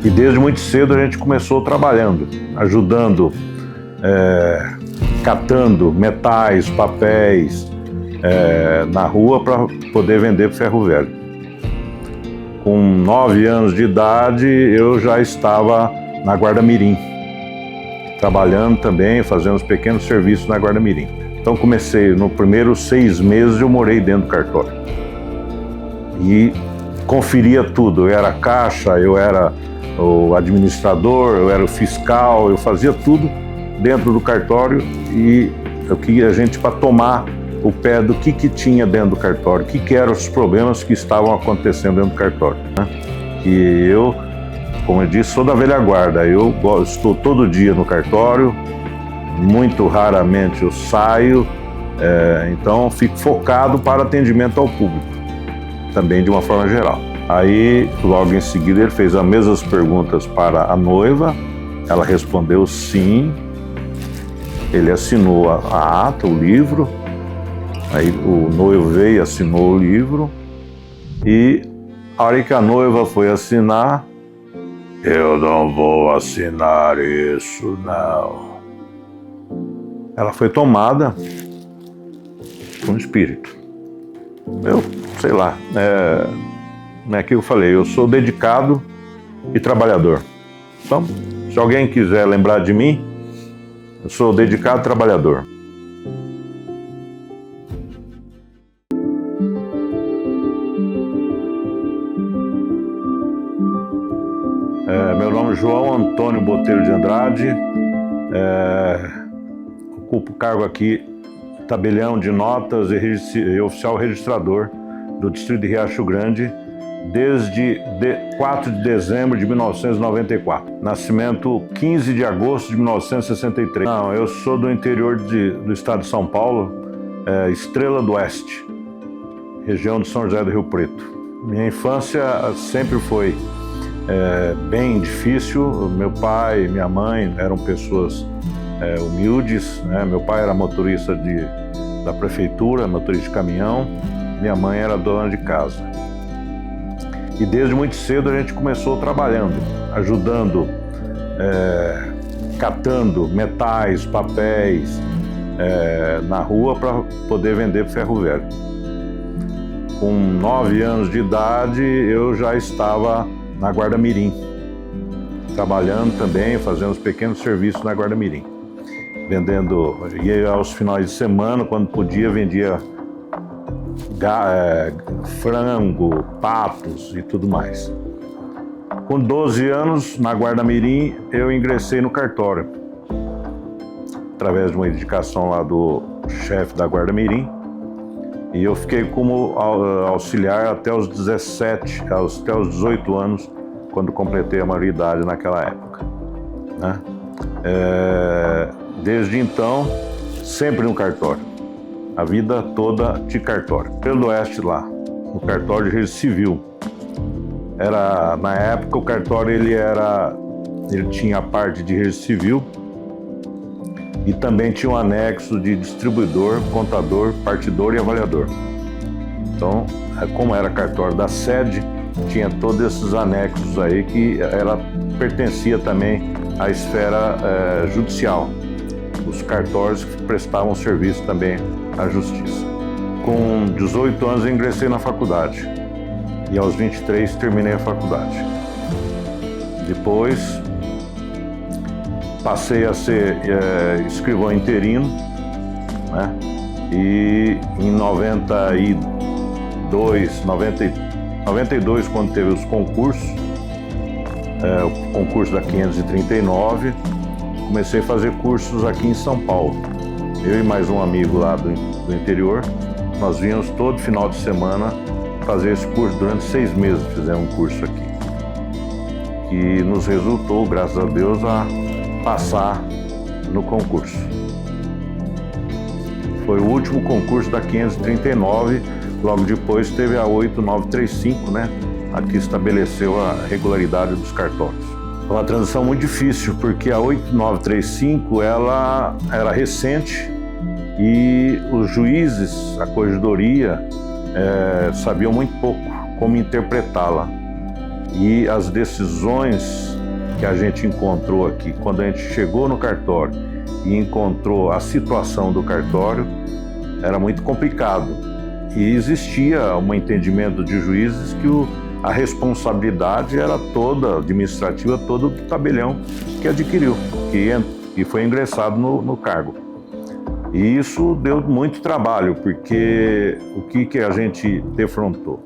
E desde muito cedo a gente começou trabalhando, ajudando, catando metais, papéis na rua para poder vender para o ferro velho. Com 9 anos de idade eu já estava na Guarda Mirim, trabalhando também, fazendo os pequenos serviços na Guarda Mirim. Então comecei, no primeiros 6 meses eu morei dentro do cartório. E conferia tudo, eu era caixa, eu era o administrador, eu era o fiscal, eu fazia tudo dentro do cartório e eu queria a gente para tomar o pé do que tinha dentro do cartório, o que eram os problemas que estavam acontecendo dentro do cartório, né? E eu, como eu disse, sou da velha guarda, eu estou todo dia no cartório, muito raramente eu saio, então fico focado para atendimento ao público, também de uma forma geral. Aí, logo em seguida, ele fez as mesmas perguntas para a noiva, ela respondeu sim, ele assinou a ata, o livro, aí o noivo veio, assinou o livro, e a hora que a noiva foi assinar, eu não vou assinar isso, não. Ela foi tomada por um espírito. Eu, sei lá, é que eu falei, eu sou dedicado e trabalhador. Então, se alguém quiser lembrar de mim, eu sou dedicado e trabalhador. Meu nome é João Antônio Botelho de Andrade, ocupo o cargo aqui, tabelião de notas e oficial registrador do Distrito de Riacho Grande, desde 4 de dezembro de 1994. Nascimento 15 de agosto de 1963. Não, eu sou do interior do estado de São Paulo, Estrela do Oeste, região de São José do Rio Preto. Minha infância sempre foi bem difícil. Meu pai e minha mãe eram pessoas humildes, né? Meu pai era motorista da prefeitura, motorista de caminhão, minha mãe era dona de casa. E desde muito cedo a gente começou trabalhando, ajudando, catando metais, papéis na rua para poder vender para o ferro velho. Com 9 anos de idade eu já estava na Guarda Mirim, trabalhando também, fazendo os pequenos serviços na Guarda Mirim. Vendendo, ia aos finais de semana, quando podia, vendia frango, patos e tudo mais. Com 12 anos, na Guarda Mirim, eu ingressei no cartório, através de uma indicação lá do chefe da Guarda Mirim, e eu fiquei como auxiliar até os 18 anos, quando completei a maioridade naquela época, né? Desde então, sempre no cartório, a vida toda de cartório. Pelo Oeste lá, no cartório de registro civil. Na época o cartório ele tinha a parte de registro civil e também tinha um anexo de distribuidor, contador, partidor e avaliador. Então, como era cartório da sede, tinha todos esses anexos aí que pertencia também à esfera judicial. Os cartórios que prestavam serviço também à justiça. Com 18 anos eu ingressei na faculdade e aos 23 terminei a faculdade. Depois passei a ser escrivão interino, né? E em 92, quando teve os concursos, o concurso da 539, comecei a fazer cursos aqui em São Paulo. Eu e mais um amigo lá do interior, nós vínhamos todo final de semana fazer esse curso. Durante 6 meses fizemos um curso aqui, que nos resultou, graças a Deus, a passar no concurso. Foi o último concurso da 539, logo depois teve a 8935, né? A que estabeleceu a regularidade dos cartórios. Foi uma transição muito difícil, porque a 8935 ela era recente e os juízes, a corregedoria, sabiam muito pouco como interpretá-la. E as decisões que a gente encontrou aqui, quando a gente chegou no cartório e encontrou a situação do cartório, era muito complicado. E existia um entendimento de juízes que a responsabilidade era toda, administrativa, toda do tabelião que adquiriu, que foi ingressado no cargo. E isso deu muito trabalho, porque o que a gente defrontou?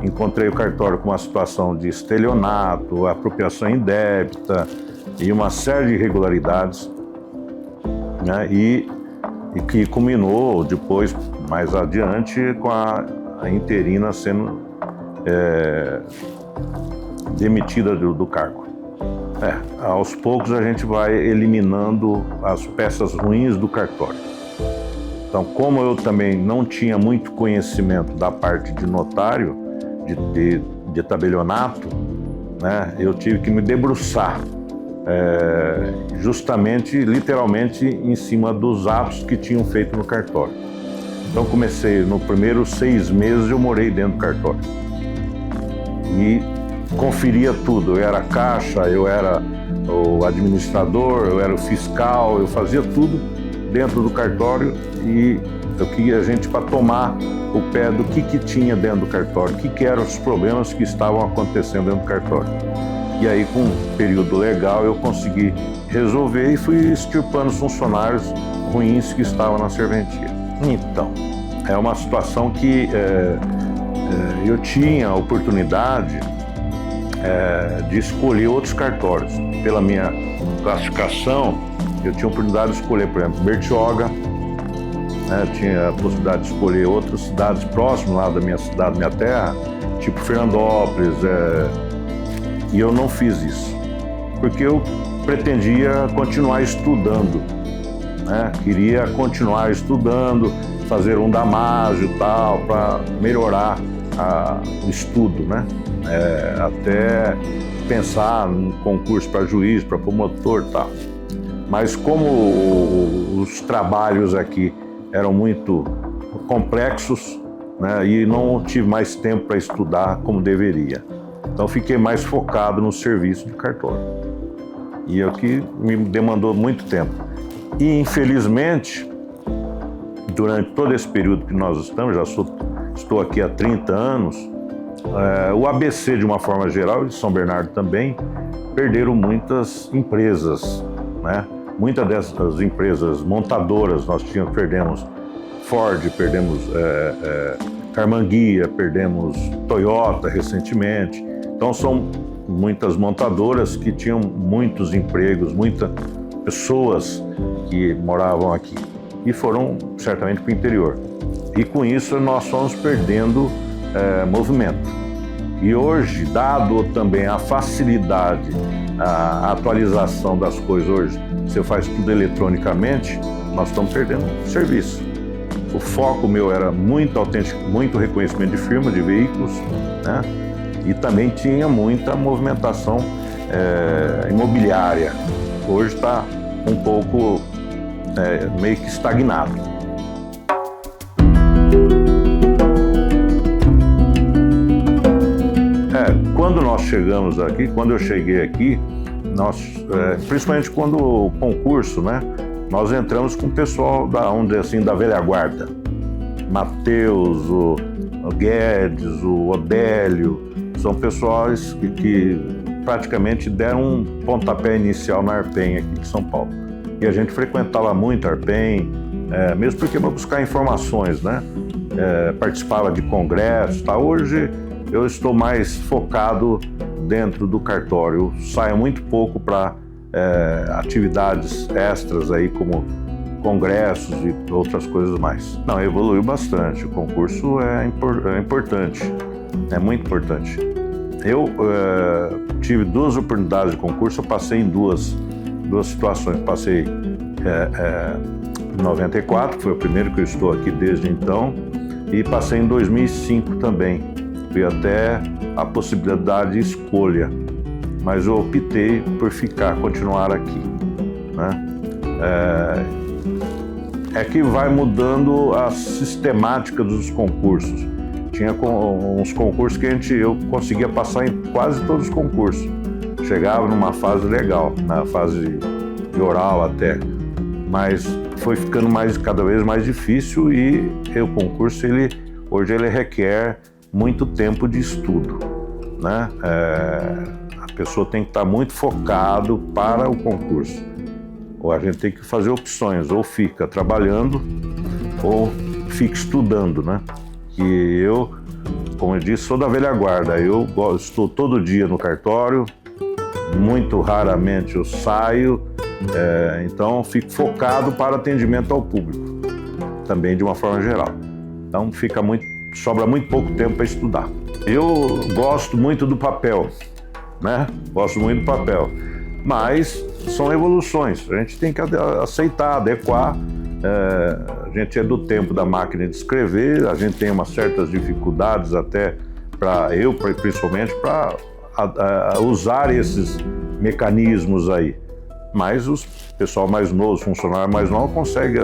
Encontrei o cartório com uma situação de estelionato, apropriação indébita e uma série de irregularidades, né? E que culminou depois, mais adiante, com a interina sendo demitida do cargo. Aos poucos a gente vai eliminando as peças ruins do cartório. Então, como eu também não tinha muito conhecimento da parte de notário, de tabelionato, né, eu tive que me debruçar justamente, literalmente, em cima dos atos que tinham feito no cartório. Então comecei, no primeiros 6 meses eu morei dentro do cartório e conferia tudo. Eu era caixa, eu era o administrador, eu era o fiscal, eu fazia tudo dentro do cartório e eu queria a gente para tomar o pé do que tinha dentro do cartório, o que eram os problemas que estavam acontecendo dentro do cartório. E aí, com um período legal, eu consegui resolver e fui extirpando os funcionários ruins que estavam na serventia. Então, é uma situação que eu tinha a oportunidade de escolher outros cartórios. Pela minha classificação, eu tinha a oportunidade de escolher, por exemplo, Bertioga, tinha a possibilidade de escolher outras cidades próximas lá da minha cidade, minha terra, tipo Fernandópolis, e eu não fiz isso, porque eu pretendia continuar estudando, né? Queria continuar estudando, fazer um Damásio e tal, para melhorar o estudo, né? Até pensar num concurso para juiz, para promotor e tal. Mas como os trabalhos aqui eram muito complexos, né? E não tive mais tempo para estudar como deveria. Então fiquei mais focado no serviço de cartório. E é o que me demandou muito tempo. E infelizmente, durante todo esse período que nós estamos, estou aqui há 30 anos, o ABC de uma forma geral, e São Bernardo também, perderam muitas empresas, né? Muitas dessas empresas montadoras, perdemos Ford, perdemos Carmanguia, perdemos Toyota recentemente. Então são muitas montadoras que tinham muitos empregos, muitas pessoas que moravam aqui e foram certamente para o interior. E com isso nós fomos perdendo movimento. E hoje, dado também a facilidade, a atualização das coisas hoje, você faz tudo eletronicamente, nós estamos perdendo serviço. O foco meu era muito autêntico, muito reconhecimento de firma, de veículos, né? E também tinha muita movimentação imobiliária. Hoje está um pouco meio que estagnado. Quando nós chegamos aqui, quando eu cheguei aqui, principalmente quando o concurso, né? Nós entramos com o pessoal vamos dizer assim, da velha guarda. Mateus, o Guedes, o Odélio, são pessoas que praticamente deram um pontapé inicial na Arpen aqui de São Paulo. E a gente frequentava muito a Arpen, mesmo porque para buscar informações, né? Participava de congressos, tá? Hoje eu estou mais focado dentro do cartório, eu saio muito pouco para atividades extras aí, como congressos e outras coisas mais. Não, evoluiu bastante, o concurso é importante, é muito importante. Eu tive 2 oportunidades de concurso, eu passei em duas situações. Passei em 94, que foi o primeiro que eu estou aqui desde então, e passei em 2005 também. Fui até a possibilidade de escolha, mas eu optei por continuar aqui, né? Que vai mudando a sistemática dos concursos. Tinha uns concursos que eu conseguia passar em quase todos os concursos. chegava numa fase legal, na fase de oral até, mas foi ficando cada vez mais difícil e o concurso hoje ele requer muito tempo de estudo, né? A pessoa tem que estar muito focado para o concurso. Ou a gente tem que fazer opções, ou fica trabalhando ou fica estudando, né? E eu, como eu disse, sou da velha guarda. Eu estou todo dia no cartório, muito raramente eu saio, então fico focado para atendimento ao público, também de uma forma geral. Então sobra muito pouco tempo para estudar. Eu gosto muito do papel, né? Gosto muito do papel, mas são evoluções, a gente tem que aceitar, adequar. A gente é do tempo da máquina de escrever, a gente tem umas certas dificuldades até principalmente para usar esses mecanismos aí, mas o pessoal mais novo, os funcionários mais novos conseguem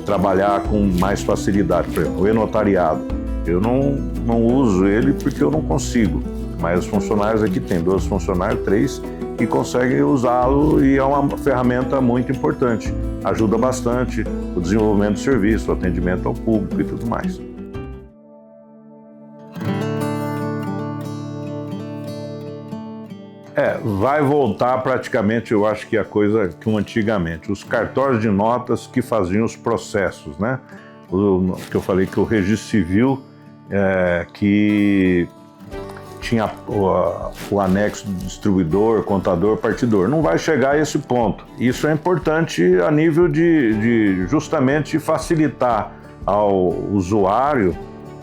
trabalhar com mais facilidade. Por exemplo, o e-notariado, eu não uso ele porque eu não consigo, mas os funcionários aqui tem 2 funcionários, 3, que conseguem usá-lo e é uma ferramenta muito importante. Ajuda bastante o desenvolvimento do serviço, o atendimento ao público e tudo mais. Vai voltar praticamente, eu acho que a coisa como antigamente. Os cartórios de notas que faziam os processos, né? Que eu falei que o registro civil, que tinha o anexo do distribuidor, contador, partidor. Não vai chegar a esse ponto. Isso é importante a nível de justamente facilitar ao usuário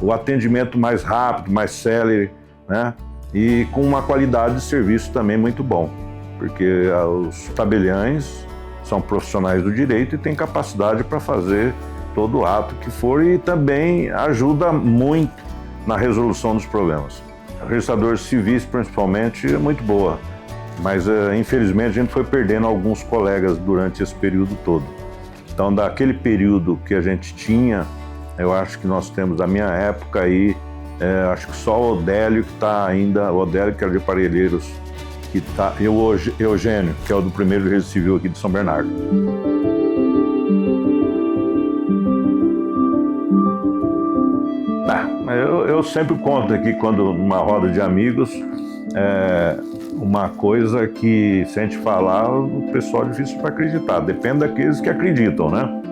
o atendimento mais rápido, mais célere, né? E com uma qualidade de serviço também muito bom, porque os tabeliães são profissionais do direito e têm capacidade para fazer todo o ato que for e também ajuda muito na resolução dos problemas. Registradores civis, principalmente, é muito boa, mas infelizmente a gente foi perdendo alguns colegas durante esse período todo. Então, daquele período que a gente tinha, eu acho que nós temos, da minha época aí, acho que só o Odélio que está ainda, o Odélio que era de Parelheiros, que está, e o Eugênio, que é o do primeiro registro civil aqui de São Bernardo. Eu sempre conto aqui, quando numa roda de amigos, uma coisa que, se a gente falar, o pessoal é difícil para acreditar, depende daqueles que acreditam, né?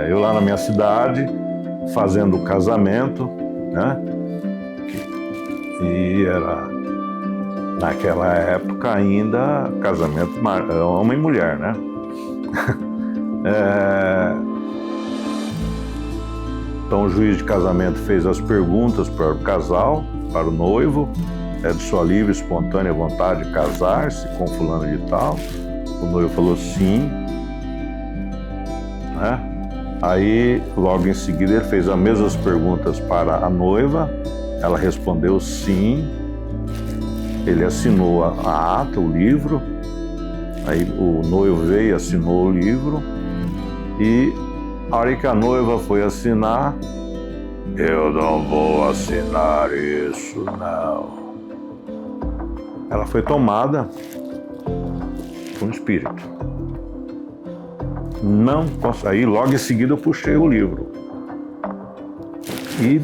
Eu lá na minha cidade, fazendo o casamento, né? E era, naquela época ainda, casamento homem e mulher, né? Então o juiz de casamento fez as perguntas para o casal, para o noivo, de sua livre e espontânea vontade de casar-se com fulano de tal. O noivo falou sim, né? Aí, logo em seguida, ele fez as mesmas perguntas para a noiva, ela respondeu sim, ele assinou a ata, o livro, aí o noivo veio, assinou o livro, e a hora que a noiva foi assinar, eu não vou assinar isso, não. Ela foi tomada por um espírito. Não posso. Aí logo em seguida eu puxei o livro e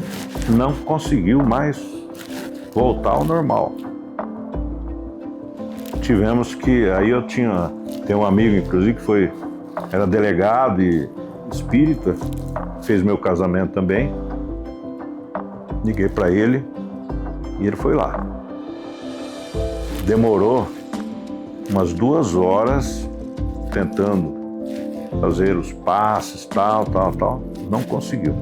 não conseguiu mais voltar ao normal. Tivemos que, aí tem um amigo inclusive que era delegado e espírita, fez meu casamento também. Liguei para ele e ele foi lá. Demorou umas 2 horas tentando fazer os passes, tal, não conseguiu.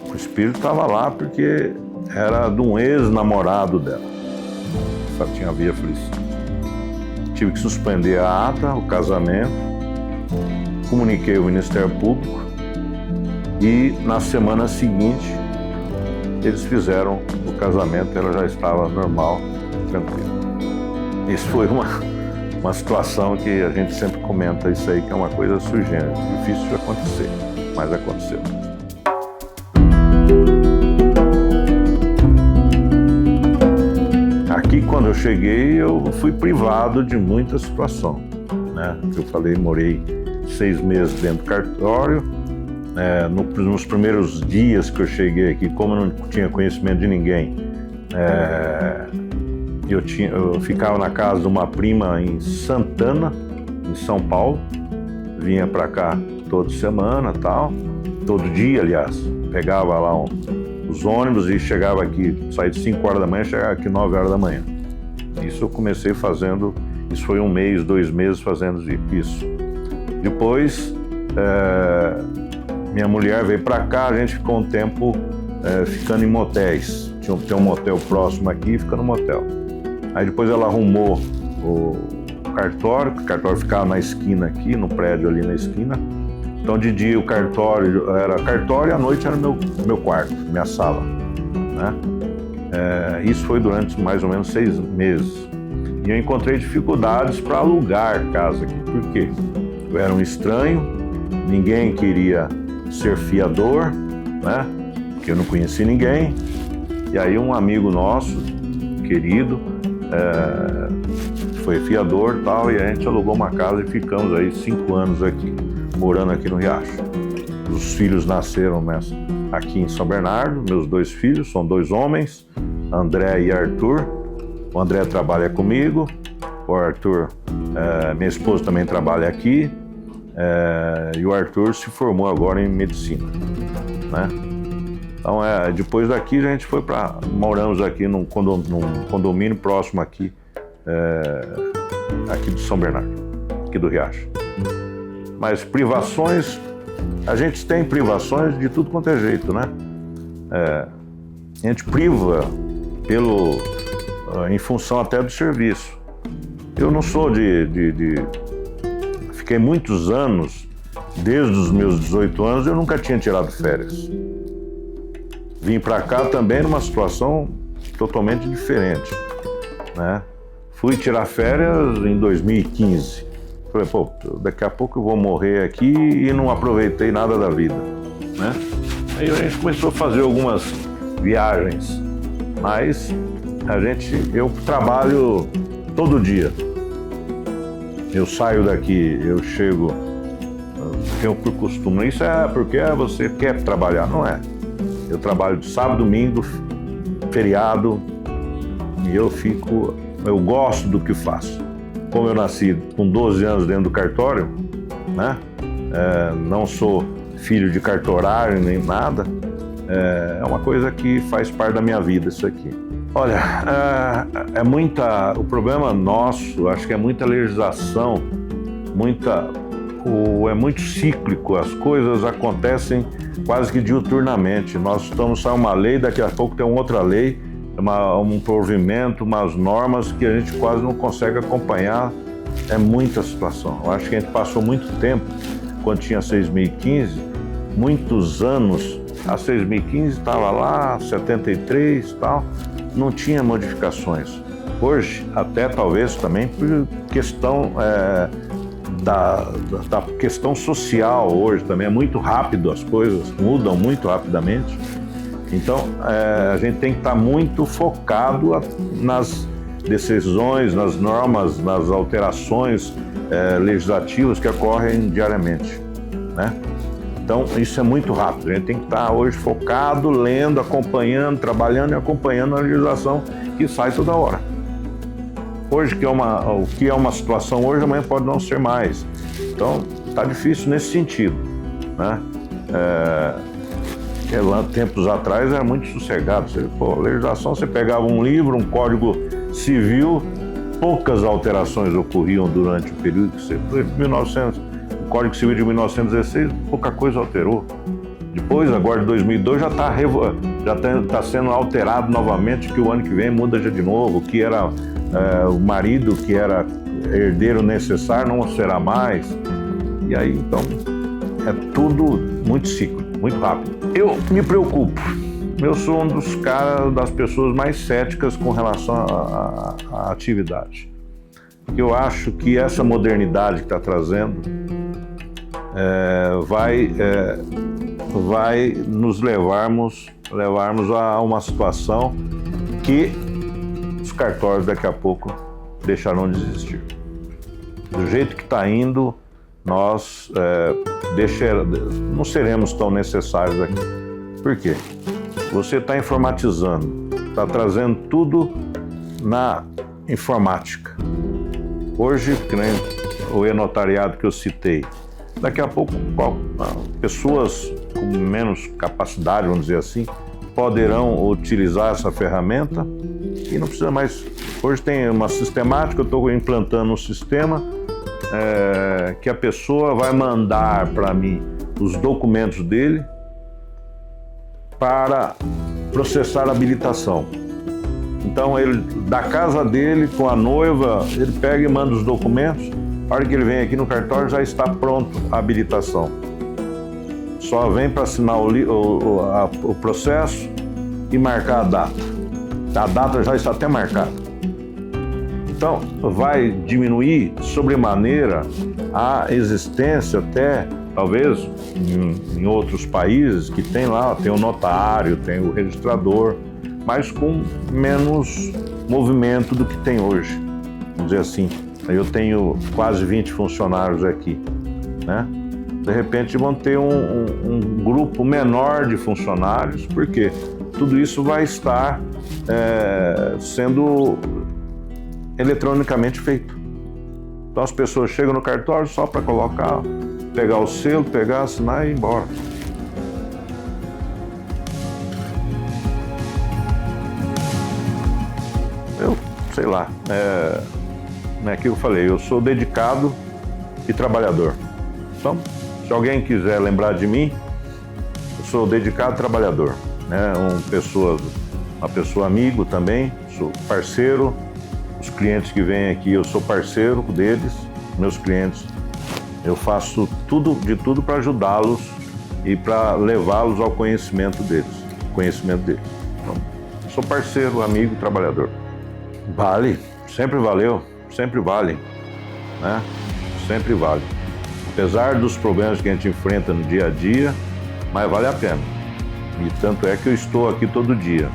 O espírito estava lá porque era de um ex-namorado dela. Só havia aflição. Tive que suspender a ata, o casamento, comuniquei ao Ministério Público e na semana seguinte eles fizeram o casamento, ela já estava normal, tranquila. Isso foi uma situação que a gente sempre comenta isso aí, que é uma coisa sui generis, difícil de acontecer, mas aconteceu. quando eu cheguei, eu fui privado de muita situação, né? Eu falei, morei 6 meses dentro do cartório. Nos primeiros dias que eu cheguei aqui, como eu não tinha conhecimento de ninguém, eu ficava na casa de uma prima em Santana, em São Paulo. Vinha para cá toda semana, tal, todo dia, aliás. Pegava lá os ônibus e chegava aqui, saía de 5 horas da manhã, chegava aqui 9 horas da manhã. Isso eu comecei fazendo, isso foi 1 mês, 2 meses fazendo isso. Depois, minha mulher veio para cá, a gente ficou um tempo ficando em motéis. Tem um motel próximo aqui, fica no motel. Aí depois ela arrumou o cartório ficava na esquina aqui, no prédio ali na esquina. Então de dia o cartório era cartório e à noite era meu quarto, minha sala, né? Isso foi durante mais ou menos 6 meses. E eu encontrei dificuldades para alugar casa aqui. Por quê? Eu era um estranho, ninguém queria ser fiador, né? Porque eu não conhecia ninguém. E aí um amigo nosso, querido, foi fiador e tal, e a gente alugou uma casa e ficamos aí 5 anos aqui, morando aqui no Riacho. Os filhos nasceram aqui em São Bernardo, meus 2 filhos, são 2 homens, André e Arthur. O André trabalha comigo, o Arthur, minha esposa também trabalha aqui, e o Arthur se formou agora em medicina, né? Então, depois daqui a gente moramos aqui num condomínio próximo aqui, aqui de São Bernardo, aqui do Riacho. Mas privações, a gente tem privações de tudo quanto é jeito, né? A gente priva em função até do serviço. Eu não sou Fiquei muitos anos, desde os meus 18 anos, eu nunca tinha tirado férias. Vim para cá também numa situação totalmente diferente, né? Fui tirar férias em 2015. Falei, daqui a pouco eu vou morrer aqui e não aproveitei nada da vida, né? Aí a gente começou a fazer algumas viagens, mas eu trabalho todo dia. Eu saio daqui, eu chego, tenho por costume. Isso é porque você quer trabalhar, não é? Eu trabalho de sábado, domingo, feriado, e eu gosto do que faço. Como eu nasci com 12 anos dentro do cartório, né? Não sou filho de cartorário nem nada, é uma coisa que faz parte da minha vida isso aqui. Olha, o problema nosso, acho que é muita legislação, é muito cíclico, as coisas acontecem quase que diuturnamente. Nós estamos saindo uma lei, daqui a pouco tem outra lei, um provimento, umas normas que a gente quase não consegue acompanhar. É muita situação. Eu acho que a gente passou muito tempo, quando tinha 6.015, muitos anos. A 6.015 estava lá, 73 e tal, não tinha modificações. Hoje, até talvez também por questão da questão social, hoje também é muito rápido, as coisas mudam muito rapidamente. Então, a gente tem que estar muito focado nas decisões, nas normas, nas alterações legislativas que ocorrem diariamente, né? Então, isso é muito rápido. A gente tem que estar hoje focado, lendo, acompanhando, trabalhando e acompanhando a legislação que sai toda hora. Hoje, o que é uma situação hoje, amanhã pode não ser mais. Então, está difícil nesse sentido, né? Tempos atrás era muito sossegado. A legislação, você pegava um livro, um código civil, poucas alterações ocorriam durante o período que você foi. O Código Civil de 1916, pouca coisa alterou. Depois, agora de 2002, já está sendo alterado novamente, que o ano que vem muda já de novo, que era o marido que era herdeiro necessário não será mais. E aí, então, é tudo muito cíclico, muito rápido. Eu me preocupo. Eu sou das pessoas mais céticas com relação à atividade. Eu acho que essa modernidade que está trazendo vai nos levarmos a uma situação que os cartórios daqui a pouco deixarão de existir. Do jeito que está indo, nós não seremos tão necessários aqui. Por quê? Você está informatizando, está trazendo tudo na informática. Hoje, que nem o e-notariado que eu citei, daqui a pouco pessoas com menos capacidade, vamos dizer assim, poderão utilizar essa ferramenta e não precisa mais. Hoje tem uma sistemática, eu estou implantando um sistema que a pessoa vai mandar para mim os documentos dele para processar a habilitação. Então, ele, da casa dele, com a noiva, ele pega e manda os documentos. A hora que ele vem aqui no cartório, já está pronto a habilitação. Só vem para assinar o processo e marcar a data. A data já está até marcada. Então, vai diminuir sobremaneira a existência até, talvez, em outros países que tem lá, tem o notário, tem o registrador, mas com menos movimento do que tem hoje, vamos dizer assim. Eu tenho quase 20 funcionários aqui, né? De repente vão ter um grupo menor de funcionários, porque tudo isso vai estar sendo eletronicamente feito. Então as pessoas chegam no cartório só para colocar, pegar o selo, pegar, assinar e ir embora. Eu sei lá, é que eu falei, eu sou dedicado e trabalhador. Então, se alguém quiser lembrar de mim, eu sou dedicado e trabalhador, né? Uma pessoa amigo também, sou parceiro. Os clientes que vêm aqui, eu sou parceiro deles, meus clientes. Eu faço de tudo para ajudá-los e para levá-los ao conhecimento deles. Então, sou parceiro, amigo, trabalhador. Vale, sempre valeu, sempre vale, né? Sempre vale. Apesar dos problemas que a gente enfrenta no dia a dia, mas vale a pena. E tanto é que eu estou aqui todo dia.